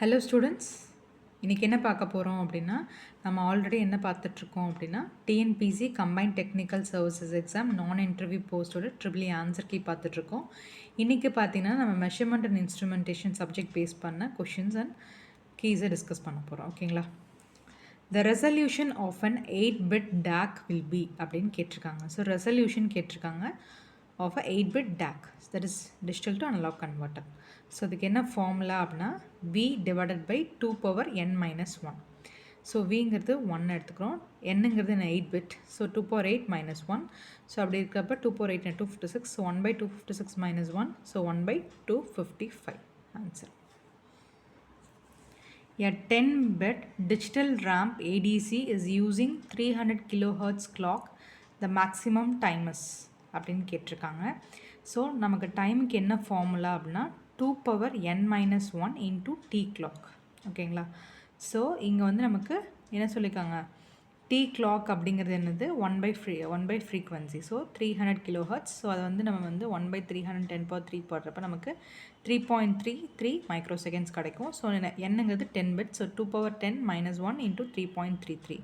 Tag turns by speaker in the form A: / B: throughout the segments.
A: Hello students, இன்றைக்கி என்ன பார்க்க போகிறோம் அப்படின்னா, நம்ம ஆல்ரெடி என்ன பார்த்துட்ருக்கோம் அப்படின்னா, TNPSC combined technical services exam non interview போஸ்ட்டோட ட்ரிபிள் ஆன்சர் கீ பார்த்துட்ருக்கோம். இன்றைக்கி பார்த்தீங்கன்னா நம்ம measurement and instrumentation subject base பண்ண கொஷின்ஸ் அண்ட் கீஸை டிஸ்கஸ் பண்ண போகிறோம். ஓகேங்களா? The resolution of an 8-bit DAC will be அப்படின்னு கேட்டிருக்காங்க. ஸோ ரெசல்யூஷன் கேட்டிருக்காங்க of a 8-bit DAC, that is digital to analog converter. So இதுக்கு என்ன ஃபார்முலா அப்படின்னா v divided by 2 power n minus 1. So விங்கிறது 1 எடுத்துக்கிறோம், என்னங்கிறது என்ன 8-bit, so 2 power 8 minus 1. So அப்படி இருக்கப்போ 2 power 8 256, so 1 by 256 minus 1, so 1 by 255 answer. A 10-bit digital ramp ADC is using 300 kHz clock. The maximum time is அப்படின்னு கேட்டிருக்காங்க. So நமக்கு டைமுக்கு என்ன ஃபார்முலா அப்படின்னா 2 power n minus 1 into t clock. ஓகேங்களா? So இங்கே வந்து நமக்கு என்ன சொல்லியிருக்காங்க, t clock அப்படிங்கிறது என்னது 1 by frequency. So 300 kHz. So அதை வந்து நம்ம வந்து 1 by 310/3 போடுறப்ப நமக்கு 3.33 மைக்ரோசெகண்ட்ஸ் கிடைக்கும். ஸோ என்னங்கிறது 10 bit. So 2 power 10 minus 1 into 3.33.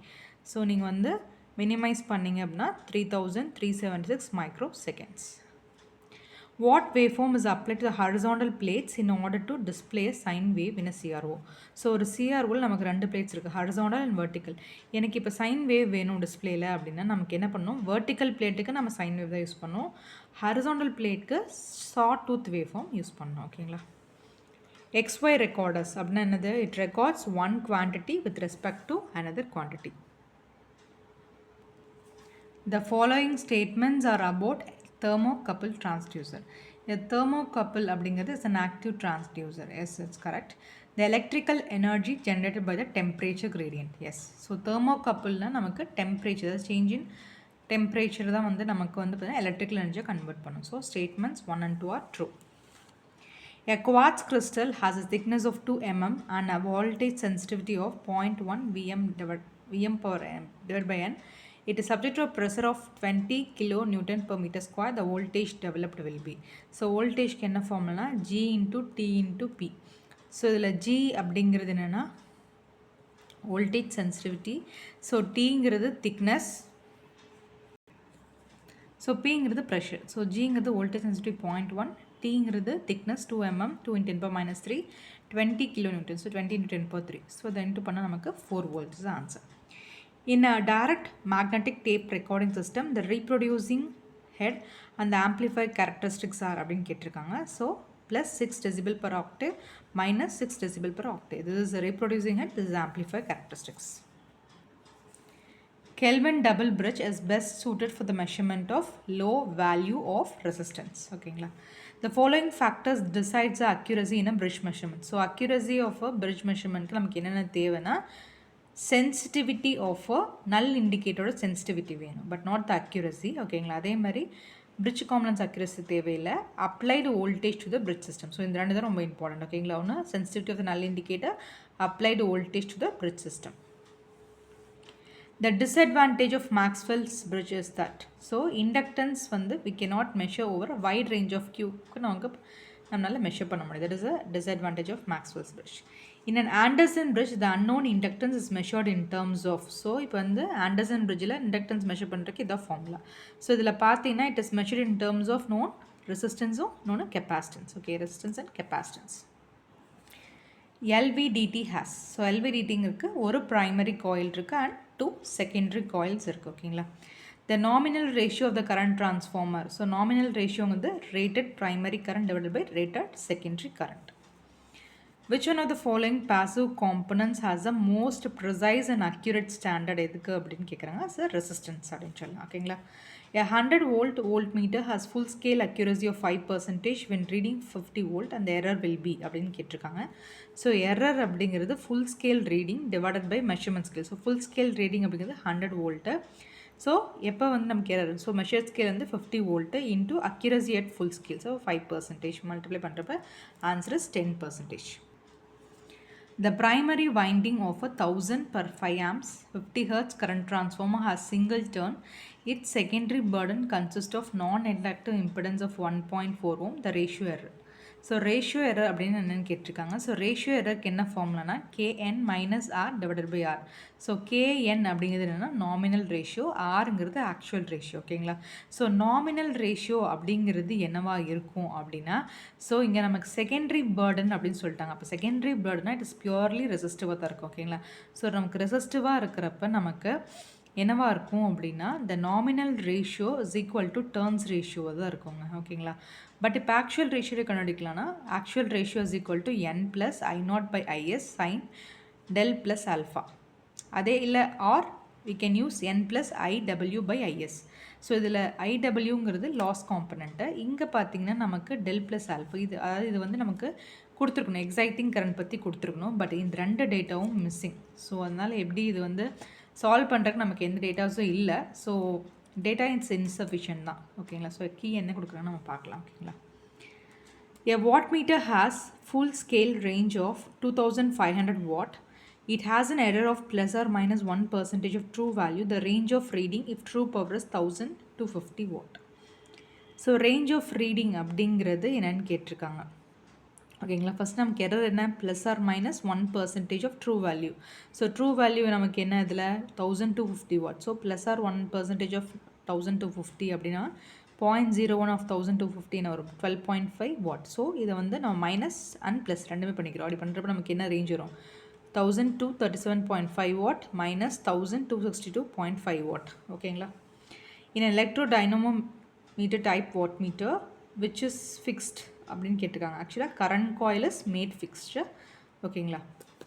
A: So நீங்கள் வந்து மினிமைஸ் பண்ணிங்க அப்படின்னா 3376 microseconds. What waveform is applied to the horizontal plates in order to display a sine wave in a CRO? So ஒரு CROவில் நமக்கு 2 பிளேட்ஸ் இருக்குது, ஹாரிசாண்டல் அண்ட் வெர்டிக்கல். எனக்கு இப்போ sine wave வேணும் டிஸ்பிளேயில் அப்படின்னா நமக்கு என்ன பண்ணணும், வெர்டிக்கல் பிளேட்டுக்கு நம்ம சைன் வேவ் தான் யூஸ் பண்ணோம், ஹாரிசாண்டல் பிளேட்டுக்கு சா டூத் வேவ்ஃபார்ம் யூஸ் பண்ணோம். ஓகேங்களா? XY ரெக்கார்டர்ஸ் அப்படின்னா என்னது, it records one quantity with respect to another quantity. The following statements are about thermocouple transducer. A thermocouple அப்படிங்கிறது is an active transducer. Yes, it's correct. The electrical energy generated by the temperature gradient. Yes. So thermocouple-னா நமக்கு temperature, change in temperature தான் வந்து நமக்கு வந்து பார்த்தீங்கன்னா electrical energy convert பண்ணும். So statements 1 and 2 are true. A quartz crystal has a thickness of 2 mm and a voltage sensitivity of 0.1 Vm per m divided by n. It is subject to a pressure of 20 kN per meter square. The voltage developed will be. So voltage என்ன formula G into T into P. So இதில் G அப்படிங்கிறது என்னென்னா voltage sensitivity. So Tங்கிறது thickness. So Pங்கிறது pressure. So Gங்கிறது voltage sensitivity 0.1. Tங்கிறது thickness 2 mm 2 into 10 power minus 3 20 kN. So 20 into 10 power 3. So இதை into பண்ணால் நமக்கு 4 volts is the answer. In a direct magnetic tape recording system, the reproducing head and the amplifier characteristics are அப்படின்னு கேட்டிருக்காங்க. So plus 6 decibel per octave minus 6 decibel per octave. This is the reproducing head, this is the amplifier characteristics. Kelvin double bridge is best suited for the measurement of low value of resistance. ஓகேங்களா? The following factors decides the accuracy in a bridge measurement. So accuracy of a bridge measurement நமக்கு என்னென்ன தேவைன்னா sensitivity of a null இண்டிகேட்டரோட sensitivity வேணும், but not the accuracy. ஓகேங்களா? அதே மாதிரி bridge components accuracy தேவையில்லை, applied voltage to the bridge system. So இந்த ரெண்டு தான் ரொம்ப இம்பார்ட்டன்ட். ஓகேங்களா? ஒன்று sensitivity of the null indicator, applied voltage to the bridge system. The disadvantage of Maxwell's bridge is that, so inductance வந்து we cannot measure over a wide range of Q-க்கு நமக்கு நம்மளால் measure பண்ண முடியாது. That is a disadvantage of Maxwell's bridge. In an Anderson bridge, the unknown inductance is measured in terms of. So இப்போ வந்து Anderson பிரிட்ஜில் inductance measure பண்ணுறதுக்கு இதான் formula. So இதில் பார்த்தீங்கன்னா it is measured in terms of known ரெசிஸ்டன்ஸும் known capacitance. Okay, resistance and capacitance. LVDT has. So LVDTங்கிறதுக்கு ஒரு ப்ரைமரி காயில் இருக்குது அண்ட் 2 செகண்டரி காயில்ஸ் இருக்குது. ஓகேங்களா? The nominal ratio of the current transformer. So nominal ratio வந்து rated primary current divided by rated secondary current. Which one of the following passive components has the most precise and accurate standard எதுக்கு அப்படின்னு கேட்குறாங்க. So resistance அப்படின்னு சொல்லலாம். ஓகேங்களா? A 100 volt voltmeter has full scale accuracy of 5% when reading 50 volt and the error will be அப்படின்னு கேட்டிருக்காங்க. So error அப்படிங்கிறது full scale reading divided by measurement scale. So full scale reading அப்படிங்கிறது 100 volt. So எப்போ வந்து நமக்கு error, so measure scale வந்து 50 volt into accuracy at full scale. So 5% multiply பண்ணுறப்ப answer is 10%. The primary winding of a 1000 per 5 amps 50 Hz current transformer has single turn. Its secondary burden consists of non-inductive impedance of 1.4 ohm. The ratio error. So ratio error அப்படின்னு என்னென்னு கேட்டிருக்காங்க. So ratio எரருக்கு என்ன ஃபார்ம்லனா KN minus R divided by R. So KN அப்படிங்கிறது என்னென்னா nominal ratio, ஆருங்கிறது actual ratio. ஓகேங்களா? ஸோ நாமினல் ரேஷியோ அப்படிங்கிறது என்னவா இருக்கும் அப்படின்னா, ஸோ இங்கே நமக்கு செகண்டரி பேர்டன் அப்படின்னு சொல்லிட்டாங்க. அப்போ செகண்டரி பேர்டனா இட் இஸ் பியூர்லி ரெசிஸ்டிவாக தான் இருக்கும். ஓகேங்களா? ஸோ நமக்கு ரெசிஸ்டிவாக இருக்கிறப்ப நமக்கு என்னவா இருக்கும் அப்படின்னா, the nominal ratio is equal to turns ratio தான் இருக்குங்க. ஓகேங்களா? பட் இப்போ ஆக்சுவல் ரேஷியோ கண்டுபிடிக்கலாம்னா, actual ratio is equal to n plus I0 by IS sine del plus alpha. அதே இல்லை or we can use n plus IW by IS. So இதில் IWங்கிறது loss component, இங்கே பார்த்தீங்கன்னா நமக்கு டெல் ப்ளஸ் ஆல்ஃபா. இது அதாவது இது வந்து நமக்கு கொடுத்துருக்கணும், எக்ஸைட்டிங் கரண்ட் பற்றி கொடுத்துருக்கணும். பட் இந்த ரெண்டு டேட்டாவும் மிஸ்ஸிங். ஸோ அதனால் எப்படி இது வந்து சால்வ் பண்ணுறதுக்கு நமக்கு எந்த டேட்டாஸும் இல்லை. ஸோ டேட்டா இட்ஸ் இன்சஃபிஷியன்ட் தான். ஓகேங்களா? ஸோ கீ என்ன கொடுக்குறாங்கன்னு நம்ம பார்க்கலாம். ஓகேங்களா? A wattmeter has full scale range of 2500 watt. It has an error of plus or minus 1% of true value. The range of reading if true power is 1250 watt. So range of reading அப்படிங்கிறது என்னென்னு கேட்டிருக்காங்க. ஓகேங்களா? First நமக்கு error என்ன, plus or minus 1% of true value. So true value நமக்கு என்ன இதில் 1250 watt. So plus or 1% of 1250 அப்படின்னா 0.01 ஆஃப் 1250 வரும், 12.5 வாட். ஸோ இதை வந்து நம்ம மைனஸ் அண்ட் ப்ளஸ் ரெண்டுமே பண்ணிக்கிறோம். அப்படி பண்ணுறப்ப நமக்கு என்ன ரேஞ்ச் வரும், 1237.5 வாட் மைனஸ் 1262.5 வாட். ஓகேங்களா? இன் electrodynamo type wattmeter which is fixed அப்படின்னு கேட்டிருக்காங்க. ஆக்சுவலாக current coil is made fixed. ஓகேங்களா?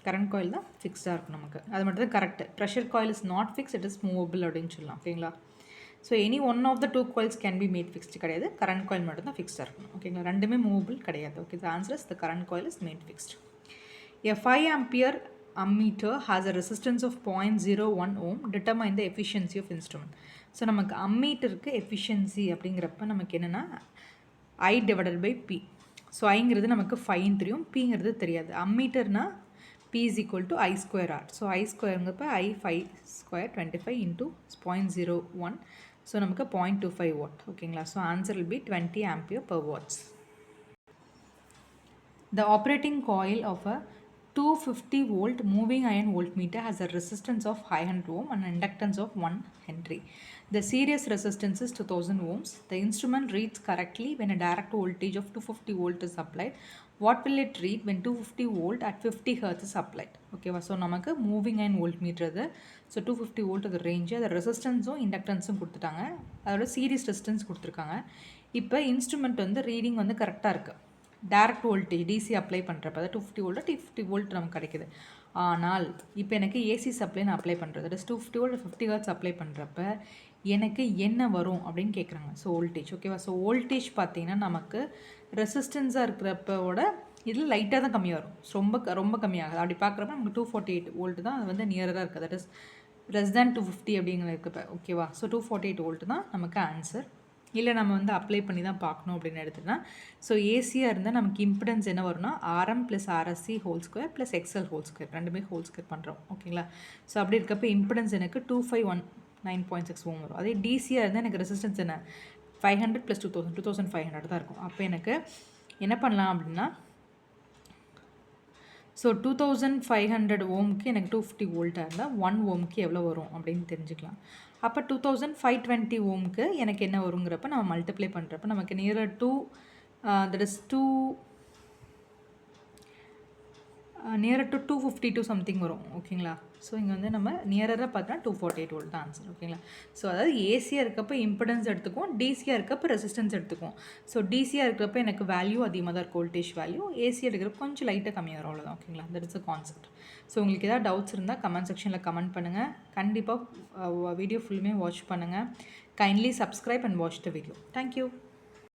A: கரண்ட் காயில் தான் ஃபிக்ஸ்டாக இருக்கும் நமக்கு, அது மட்டும் தான் correct. Pressure coil is not fix, it is movable அப்படின்னு சொல்லலாம். ஓகேங்களா? So any one of the two coils can be made fixed கிடையாது, கரண்ட் காயில் மட்டும் தான் ஃபிக்ஸ்டாக இருக்கணும். ஓகேங்களா? ரெண்டுமே மூவபிள் கிடையாது. Okay, the answer is the current coil is made fixed. A 5 ampere ammeter has a resistance of 0.01 ohm. Determine the efficiency of instrument. So நமக்கு அம்மீட்டருக்கு எஃபிஷியன்சி அப்படிங்கிறப்ப நமக்கு என்னென்னா I divided by P. So ஐங்கிறது நமக்கு 5 தெரியும், Pங்கிறது தெரியாது. அம்மீட்டர்னா P is equal to I square R. So I ஸ்கொயருங்கிறப்ப I 5 ஸ்கொயர் 25 இன்ட்டு 0.01. ஸோ நமக்கு 0.25 வாட். ஓகேங்களா? So answer will be 20 ampere per watts. The operating coil of a 250 volt moving iron voltmeter has a resistance of 500 ohm and inductance of 1 Henry. The series resistance is 2000 ohms. The instrument reads correctly when a direct voltage of 250 volt is applied. What will it read when 250 volt at 50 hertz is applied? Okay, so நமக்கு moving iron voltmeter அது. So 250 volt அது range, அது ரெசிஸ்டன்ஸும் இண்டக்டன்ஸும் கொடுத்துட்டாங்க, அதோட series resistance கொடுத்துருக்காங்க. இப்போ instrument வந்து reading வந்து கரெக்டாக இருக்குது. டைரக்ட் வோல்டேஜ் டிசி அப்ளை பண்ணுறப்ப அது 250 வோல்ட் 250 வோல்ட் நமக்கு கிடைக்குது. ஆனால் இப்போ எனக்கு ஏசி சப்ளை நான் அப்ளை பண்ணுறது, அது 250 வோல்ட் 50 ஹெர்ட்ஸ் அப்ளை பண்ணுறப்ப எனக்கு என்ன வரும் அப்படின்னு கேட்குறாங்க. So voltage. ஓகேவா? ஸோ வோல்டேஜ் பார்த்தீங்கன்னா நமக்கு ரெசிஸ்டன்ஸாக இருக்கிறப்போட இதில் லைட்டாக தான் கம்மியாக வரும், ரொம்ப கம்மியாகுது. அப்படி பார்க்குறப்ப நமக்கு 248 வோல்ட் தான் அது வந்து நியராக இருக்குது, தட் இஸ் லெஸ் தேன் 250 அப்படிங்கிற இருக்கப்போ. ஓகேவா? ஸோ 248 வோல்ட் தான் நமக்கு ஆன்சர். இல்லை நம்ம வந்து அப்ளை பண்ணி தான் பார்க்கணும் அப்படின்னு எடுத்துகிட்டா, ஸோ ஏசியாக இருந்தால் நமக்கு இம்பிடன்ஸ் என்ன வரும்னா RM plus RSC whole square plus XL whole square, ரெண்டுமே ஹோல் ஸ்கொயர் பண்ணுறோம். ஓகேங்களா? ஸோ அப்படி இருக்கப்போ இம்பிடன்ஸ் எனக்கு 2519.6 ஓம் வரும். அதே டிசியாக இருந்தால் எனக்கு ரெசிஸ்டன்ஸ் என்ன 500 ப்ளஸ் 2500 தான் இருக்கும். அப்போ எனக்கு என்ன பண்ணலாம் அப்படின்னா, ஸோ 2500 ஓம்க்கு எனக்கு 250 வோல்ட்டாக இருந்தால் 1 ஓம்க்கு எவ்வளோ வரும் அப்படின்னு தெரிஞ்சுக்கலாம். அப்போ 2520 ஓம்க்கு எனக்கு என்ன வருங்கிறப்ப நம்ம மல்டிப்ளை பண்ணுறப்ப நமக்கு nearer to that is 252 something வரும். ஓகேங்களா? ஸோ இங்கே வந்து நம்ம நியராக பார்த்தோன்னா 248 வோல்ட் தான் ஆன்சர். ஓகேங்களா? ஸோ அதாவது ஏசியாக இருக்கப்போ இம்பிடன்ஸ் எடுத்துக்கும், டிசியாக இருக்கப்போ ரெசிஸ்டன்ஸ் எடுத்துக்கும். ஸோ டிசியாக இருக்கிறப்ப எனக்கு வேல்யூ அதிகமாக தான் இருக்கும், வோல்டேஜ் வேல்யூ. ஏசியாக இருக்கிறப்ப கொஞ்சம் லைட்டாக கம்மியாக வரும், அவ்வளோதான். ஓகேங்களா? That is a concept. So உங்களுக்கு ஏதாவது டவுட்ஸ் இருந்தால் கமெண்ட் செக்ஷனில் கமெண்ட் பண்ணுங்கள். கண்டிப்பாக வீடியோ ஃபுல்லுமே வாட்ச் பண்ணுங்கள். Kindly subscribe and watch the video. Thank you.